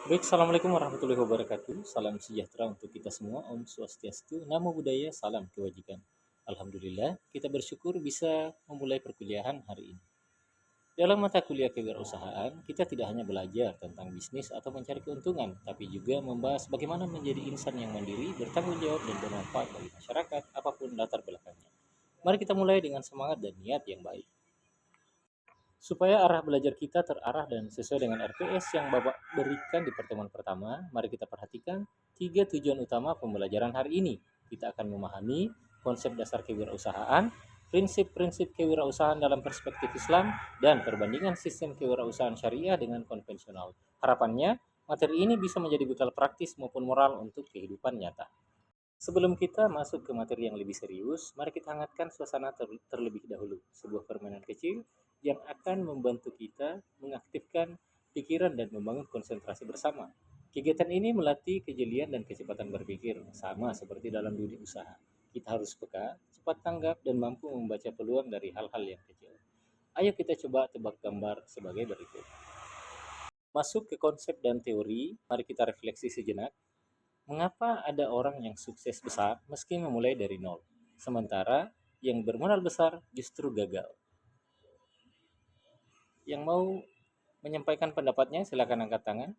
Baik, Assalamualaikum warahmatullahi wabarakatuh. Salam sejahtera untuk kita semua. Om Swastiastu, Namo Buddhaya, salam kewajiban. Alhamdulillah, kita bersyukur bisa memulai perkuliahan hari ini. Dalam mata kuliah kewirausahaan, kita tidak hanya belajar tentang bisnis atau mencari keuntungan, tapi juga membahas bagaimana menjadi insan yang mandiri, bertanggung jawab, dan bermanfaat bagi masyarakat, apapun latar belakangnya. Mari kita mulai dengan semangat dan niat yang baik. Supaya arah belajar kita terarah dan sesuai dengan RPS yang Bapak berikan di pertemuan pertama, mari kita perhatikan tiga tujuan utama pembelajaran hari ini. Kita akan memahami konsep dasar kewirausahaan, prinsip-prinsip kewirausahaan dalam perspektif Islam, dan perbandingan sistem kewirausahaan syariah dengan konvensional. Harapannya, materi ini bisa menjadi bekal praktis maupun moral untuk kehidupan nyata. Sebelum kita masuk ke materi yang lebih serius, mari kita hangatkan suasana terlebih dahulu. Sebuah permainan kecil yang akan membantu kita mengaktifkan pikiran dan membangun konsentrasi bersama. Kegiatan ini melatih kejelian dan kecepatan berpikir, sama seperti dalam dunia usaha. Kita harus peka, cepat tanggap, dan mampu membaca peluang dari hal-hal yang kecil. Ayo kita coba tebak gambar sebagai berikut. Masuk ke konsep dan teori, mari kita refleksi sejenak. Mengapa ada orang yang sukses besar meski memulai dari nol, sementara yang bermodal besar justru gagal? Yang mau menyampaikan pendapatnya silakan angkat tangan.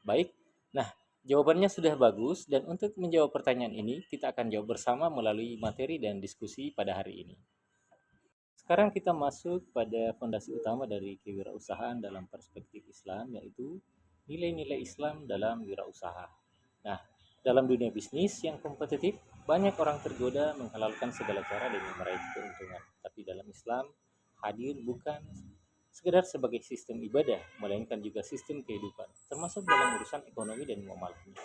Baik. Nah, jawabannya sudah bagus dan untuk menjawab pertanyaan ini kita akan jawab bersama melalui materi dan diskusi pada hari ini. Sekarang kita masuk pada fondasi utama dari kewirausahaan dalam perspektif Islam, yaitu nilai-nilai Islam dalam wirausaha. Nah, dalam dunia bisnis yang kompetitif, banyak orang tergoda menghalalkan segala cara demi meraih keuntungan. Tapi dalam Islam, hadir bukan sekedar sebagai sistem ibadah, melainkan juga sistem kehidupan, termasuk dalam urusan ekonomi dan muamalahnya.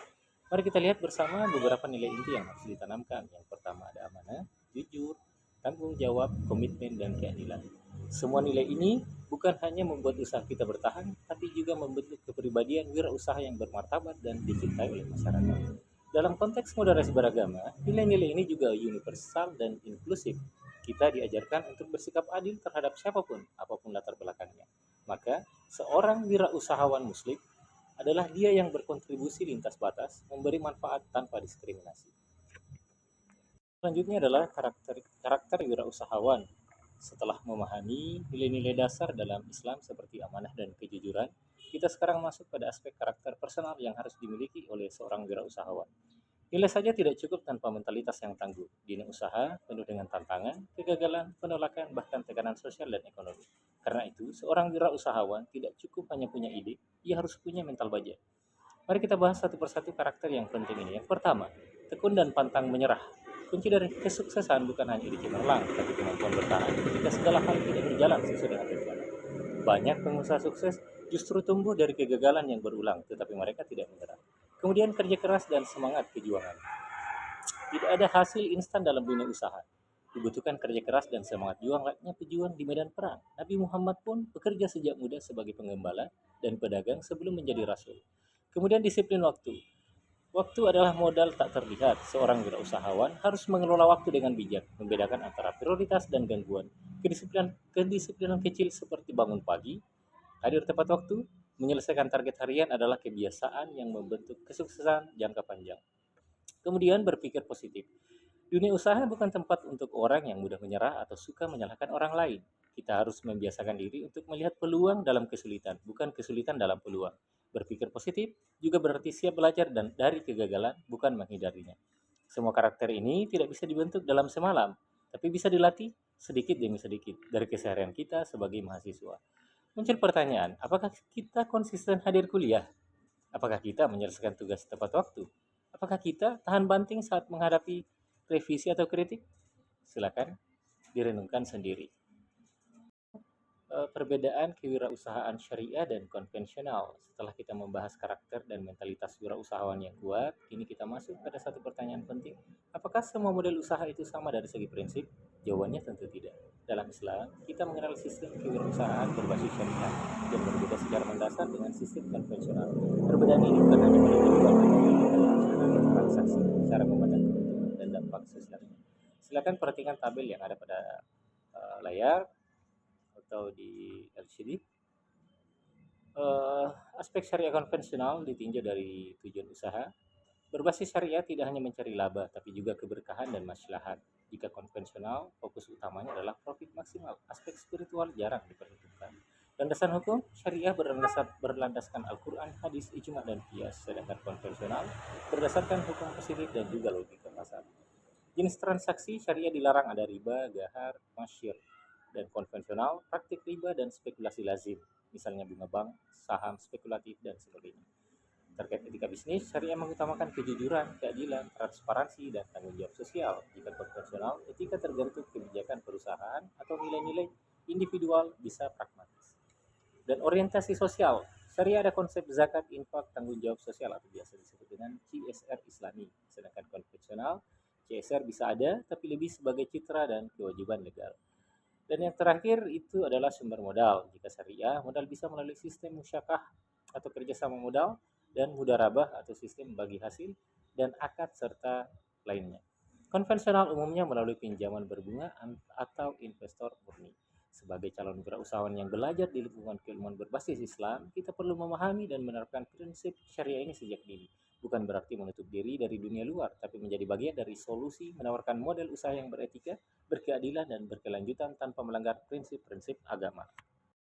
Mari kita lihat bersama beberapa nilai inti yang harus ditanamkan. Yang pertama ada amanah, jujur, tanggung jawab, komitmen, dan keadilan. Semua nilai ini bukan hanya membuat usaha kita bertahan, tapi juga membentuk kepribadian wirausaha yang bermartabat dan dicintai oleh masyarakat. Dalam konteks moderasi beragama, nilai-nilai ini juga universal dan inklusif. Kita diajarkan untuk bersikap adil terhadap siapapun, apapun latar belakangnya. Maka, seorang wirausahawan muslim adalah dia yang berkontribusi lintas batas, memberi manfaat tanpa diskriminasi. Selanjutnya adalah karakter wirausahawan. Setelah memahami nilai-nilai dasar dalam Islam seperti amanah dan kejujuran, kita sekarang masuk pada aspek karakter personal yang harus dimiliki oleh seorang wirausahawan. Nilai saja tidak cukup tanpa mentalitas yang tangguh. Dunia usaha penuh dengan tantangan, kegagalan, penolakan, bahkan tekanan sosial dan ekonomi. Karena itu, seorang wirausahawan tidak cukup hanya punya ide, ia harus punya mental baja. Mari kita bahas satu persatu karakter yang penting ini. Yang pertama, tekun dan pantang menyerah. Kunci dari kesuksesan bukan hanya ide cemerlang, tapi kemampuan bertahan ketika segala hal tidak berjalan sesuai dengan rencana. Banyak pengusaha sukses justru tumbuh dari kegagalan yang berulang, tetapi mereka tidak menyerah. Kemudian kerja keras dan semangat perjuangan. Tidak ada hasil instan dalam dunia usaha. Dibutuhkan kerja keras dan semangat juang layaknya pejuang di medan perang. Nabi Muhammad pun bekerja sejak muda sebagai penggembala dan pedagang sebelum menjadi rasul. Kemudian disiplin waktu. Waktu adalah modal tak terlihat. Seorang wirausahawan harus mengelola waktu dengan bijak, membedakan antara prioritas dan gangguan. Kedisiplinan kecil seperti bangun pagi, hadir tepat waktu, menyelesaikan target harian adalah kebiasaan yang membentuk kesuksesan jangka panjang. Kemudian berpikir positif. Dunia usaha bukan tempat untuk orang yang mudah menyerah atau suka menyalahkan orang lain. Kita harus membiasakan diri untuk melihat peluang dalam kesulitan, bukan kesulitan dalam peluang. Berpikir positif juga berarti siap belajar dan dari kegagalan, bukan menghindarinya. Semua karakter ini tidak bisa dibentuk dalam semalam, tapi bisa dilatih sedikit demi sedikit dari keseharian kita sebagai mahasiswa. Muncul pertanyaan, apakah kita konsisten hadir kuliah? Apakah kita menyelesaikan tugas tepat waktu? Apakah kita tahan banting saat menghadapi revisi atau kritik? Silakan direnungkan sendiri. Perbedaan kewirausahaan syariah dan konvensional. Setelah kita membahas karakter dan mentalitas wirausahawan yang kuat, kini kita masuk pada satu pertanyaan penting. Apakah semua model usaha itu sama dari segi prinsip? Jawabannya tentu tidak. Dalam Islam, kita mengenal sistem kewirausahaan berbasis syariah yang berbeda secara mendasar dengan sistem konvensional. Perbedaan ini bukan hanya pada tujuan dan transaksi, cara memandang keuntungan dan dampak sosialnya. Silakan perhatikan tabel yang ada pada layar atau di LCD. Eh, Aspek syariah konvensional ditinjau dari tujuan usaha. Berbasis syariah tidak hanya mencari laba, tapi juga keberkahan dan maslahat. Jika konvensional, fokus utamanya adalah profit maksimal. Aspek spiritual jarang diperhitungkan. Landasan hukum, syariah berlandaskan Al-Quran, hadis, ijma, dan qiyas. Sedangkan konvensional berdasarkan hukum positif dan juga logika pasar. Jenis transaksi syariah dilarang ada riba, gahar, masyir, dan konvensional, praktik riba dan spekulasi lazim, misalnya bunga bank, saham spekulatif, dan sebagainya. Terkait etika bisnis, syariah mengutamakan kejujuran, keadilan, transparansi, dan tanggung jawab sosial. Jika konvensional, etika tergantung kebijakan perusahaan atau nilai-nilai individual bisa pragmatis. Dan orientasi sosial, syariah ada konsep zakat, infak, tanggung jawab sosial atau biasa disebut dengan CSR Islami. Sedangkan konvensional, CSR bisa ada, tapi lebih sebagai citra dan kewajiban legal. Dan yang terakhir itu adalah sumber modal. Jika syariah, modal bisa melalui sistem musyakah atau kerjasama modal dan mudarabah atau sistem bagi hasil dan akad serta lainnya. Konvensional umumnya melalui pinjaman berbunga atau investor murni. Sebagai calon wirausahawan yang belajar di lingkungan keilmuan berbasis Islam, kita perlu memahami dan menerapkan prinsip syariah ini sejak dini. Bukan berarti menutup diri dari dunia luar, tapi menjadi bagian dari solusi menawarkan model usaha yang beretika, berkeadilan, dan berkelanjutan tanpa melanggar prinsip-prinsip agama.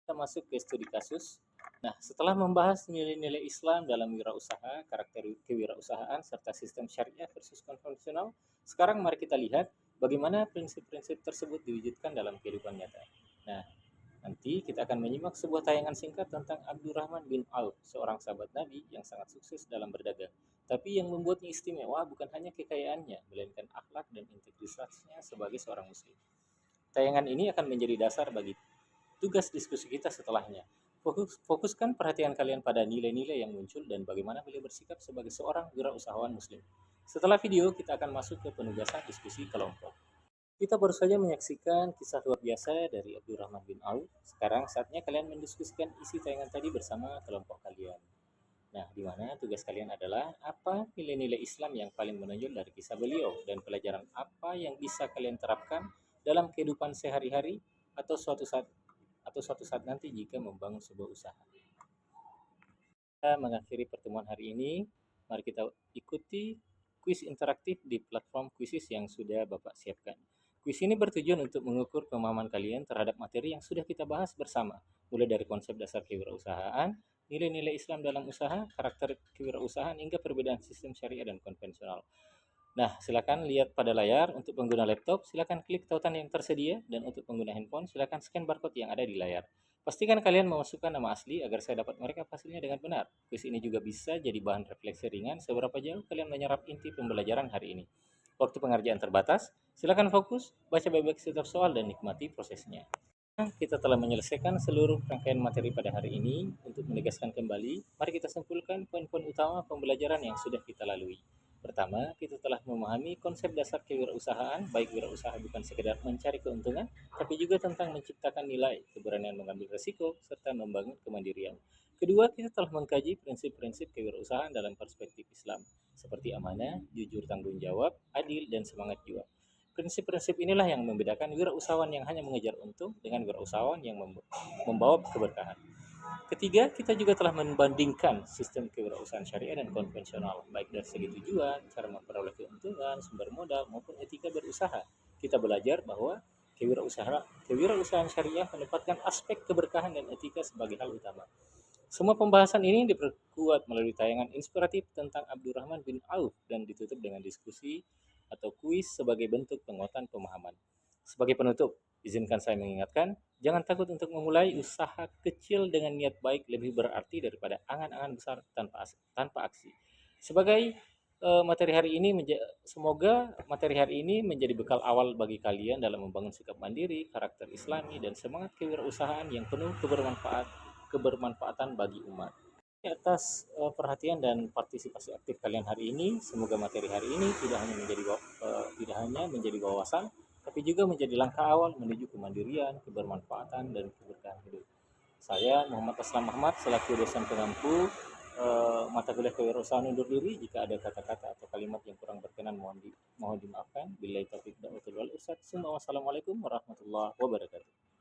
Kita masuk ke studi kasus. Nah, setelah membahas nilai-nilai Islam dalam wirausaha, karakter kewirausahaan, serta sistem syariah versus konvensional, sekarang mari kita lihat bagaimana prinsip-prinsip tersebut diwujudkan dalam kehidupan nyata. Nah, nanti kita akan menyimak sebuah tayangan singkat tentang Abdurrahman bin Auf, seorang sahabat Nabi yang sangat sukses dalam berdagang. Tapi yang membuatnya istimewa bukan hanya kekayaannya, melainkan akhlak dan integritasnya sebagai seorang muslim. Tayangan ini akan menjadi dasar bagi tugas diskusi kita setelahnya. Fokuskan perhatian kalian pada nilai-nilai yang muncul dan bagaimana beliau bersikap sebagai seorang wirausahawan muslim. Setelah video, kita akan masuk ke penugasan diskusi kelompok. Kita baru saja menyaksikan kisah luar biasa dari Abdurrahman bin Auf. Sekarang saatnya kalian mendiskusikan isi tayangan tadi bersama kelompok kalian. Nah, di mana tugas kalian adalah apa nilai-nilai Islam yang paling menonjol dari kisah beliau dan pelajaran apa yang bisa kalian terapkan dalam kehidupan sehari-hari atau suatu saat nanti jika membangun sebuah usaha. Kita mengakhiri pertemuan hari ini. Mari kita ikuti kuis interaktif di platform kuisis yang sudah Bapak siapkan. Kuis ini bertujuan untuk mengukur pemahaman kalian terhadap materi yang sudah kita bahas bersama, mulai dari konsep dasar kewirausahaan, nilai-nilai Islam dalam usaha, karakter kewirausahaan, hingga perbedaan sistem syariah dan konvensional. Nah, silakan lihat pada layar. Untuk pengguna laptop, silakan klik tautan yang tersedia, dan untuk pengguna handphone, silakan scan barcode yang ada di layar. Pastikan kalian memasukkan nama asli agar saya dapat merekap hasilnya dengan benar. Kuis ini juga bisa jadi bahan refleksi ringan seberapa jauh kalian menyerap inti pembelajaran hari ini. Waktu pengerjaan terbatas, silakan fokus, baca baik-baik setiap soal, dan nikmati prosesnya. Nah, kita telah menyelesaikan seluruh rangkaian materi pada hari ini. Untuk menegaskan kembali, mari kita simpulkan poin-poin utama pembelajaran yang sudah kita lalui. Pertama, kita telah memahami konsep dasar kewirausahaan, baik wirausaha bukan sekedar mencari keuntungan, tapi juga tentang menciptakan nilai, keberanian mengambil risiko, serta membangun kemandirian. Kedua, kita telah mengkaji prinsip-prinsip kewirausahaan dalam perspektif Islam, seperti amanah, jujur tanggung jawab, adil, dan semangat juang. Prinsip-prinsip inilah yang membedakan wirausahawan yang hanya mengejar untung dengan wirausahawan yang membawa keberkahan. Ketiga, kita juga telah membandingkan sistem kewirausahaan syariah dan konvensional, baik dari segi tujuan, cara memperoleh keuntungan, sumber modal, maupun etika berusaha. Kita belajar bahwa kewirausahaan syariah menempatkan aspek keberkahan dan etika sebagai hal utama. Semua pembahasan ini diperkuat melalui tayangan inspiratif tentang Abdurrahman bin Auf dan ditutup dengan diskusi atau kuis sebagai bentuk penguatan pemahaman. Sebagai penutup, izinkan saya mengingatkan, jangan takut untuk memulai usaha kecil dengan niat baik lebih berarti daripada angan-angan besar tanpa aksi. Sebagai materi hari ini semoga materi hari ini menjadi bekal awal bagi kalian dalam membangun sikap mandiri, karakter Islami, dan semangat kewirausahaan yang penuh kebermanfaatan bagi umat. Atas perhatian dan partisipasi aktif kalian hari ini, semoga materi hari ini tidak hanya menjadi wawasan, tapi juga menjadi langkah awal menuju kemandirian, kebermanfaatan, dan keberkahan hidup. Saya Muhammad Aslam Ahmad selaku dosen pengampu mata kuliah kewirausahaan undur diri. Jika ada kata-kata atau kalimat yang kurang berkenan mohon dimaafkan. Billahi taufiq wal hidayah. Wassalamualaikum warahmatullahi wabarakatuh.